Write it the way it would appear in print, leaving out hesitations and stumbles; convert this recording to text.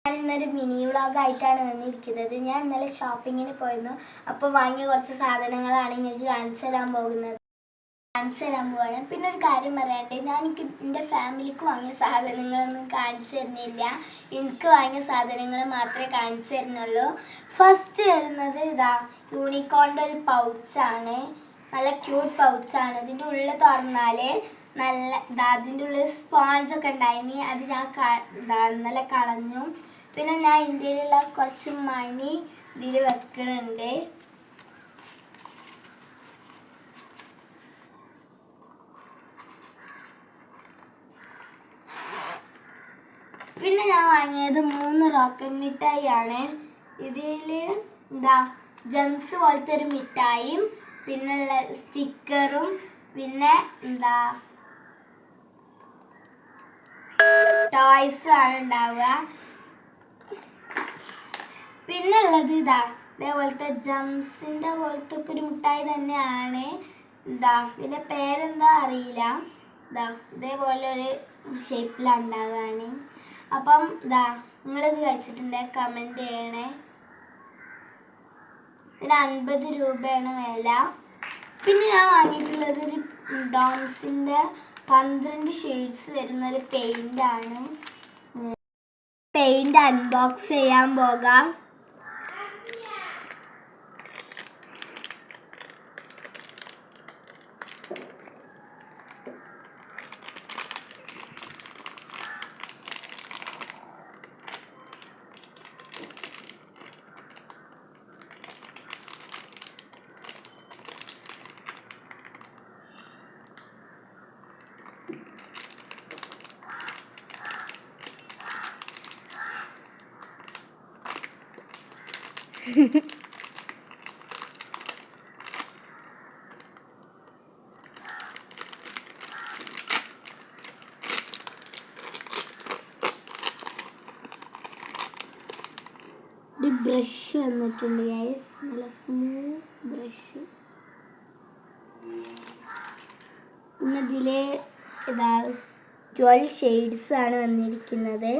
ഞാൻ ഇന്നൊരു മിനി വ്ളോഗായിട്ടാണ് വന്നിരിക്കുന്നത്. ഞാൻ ഇന്നലെ ഷോപ്പിങ്ങിന് പോയിരുന്നു. അപ്പോൾ വാങ്ങിയ കുറച്ച് സാധനങ്ങളാണ് നിങ്ങൾക്ക് കാണിച്ചു തരാൻ പോവാണ്. പിന്നെ ഒരു കാര്യം പറയണ്ടേ, ഞാൻ എൻ്റെ ഫാമിലിക്ക് വാങ്ങിയ സാധനങ്ങളൊന്നും കാണിച്ചു തരുന്നില്ല. എനിക്ക് വാങ്ങിയ സാധനങ്ങൾ മാത്രമേ കാണിച്ചു തരുന്നുള്ളൂ. ഫസ്റ്റ് വരുന്നത് ഇതാ യൂണിക്കോണിൻ്റെ ഒരു പൗച്ചാണ്. നല്ല ക്യൂട്ട് പൗച്ചാണ്. ഇതിൻ്റെ ഉള്ളിൽ തുറന്നാൽ നല്ല അതിൻ്റെ ഉള്ളിൽ സ്പോഞ്ചൊക്കെ ഉണ്ടായിനി. അത് ഞാൻ ഇന്നലെ കളഞ്ഞു. പിന്നെ ഞാൻ ഇന്ത്യയിലുള്ള കുറച്ച് മണി ഇതിൽ വെക്കുന്നുണ്ട്. പിന്നെ ഞാൻ വാങ്ങിയത് 3 റോക്കറ്റ് മിഠായി ആണ്. ഇതിൽ ജംസ് പോലത്തെ ഒരു മിഠായിയും പിന്നെ സ്റ്റിക്കറും പിന്നെ ടോയ്സ് ആണ് ഉണ്ടാവുക. പിന്നെ ഉള്ളത് ഇതേപോലത്തെ ജംസിൻ്റെ പോലത്തെ ഒക്കെ ഒരു മിഠായി തന്നെയാണ്. ഇതിൻ്റെ പേരെന്താ അറിയില്ല. ഇതേപോലെ ഒരു ഷേപ്പിലാണ് ഉണ്ടാവുകയാണ്. അപ്പം നിങ്ങളിത് കഴിച്ചിട്ടുണ്ടെങ്കിൽ കമൻറ്റ് ചെയ്യണേ. ഇതിന് 50 രൂപയാണ് വില. പിന്നെ ഞാൻ വാങ്ങിയിട്ടുള്ളത് ഒരു ഡോംസിൻ്റെ 12 ഷെയ്ഡ്സ് വരുന്നൊരു പെയിൻ്റാണ്. പെയിൻ്റ് അൺബോക്സ് ചെയ്യാൻ പോകാം. ഒരു ബ്രഷ് വന്നിട്ടുണ്ട് ഗൈസ്, നല്ല സ്മൂത്ത് ബ്രഷ്. പിന്നെ ഇതിൽ 12 ഷെയ്ഡ്സ് ആണ് വന്നിരിക്കുന്നത്.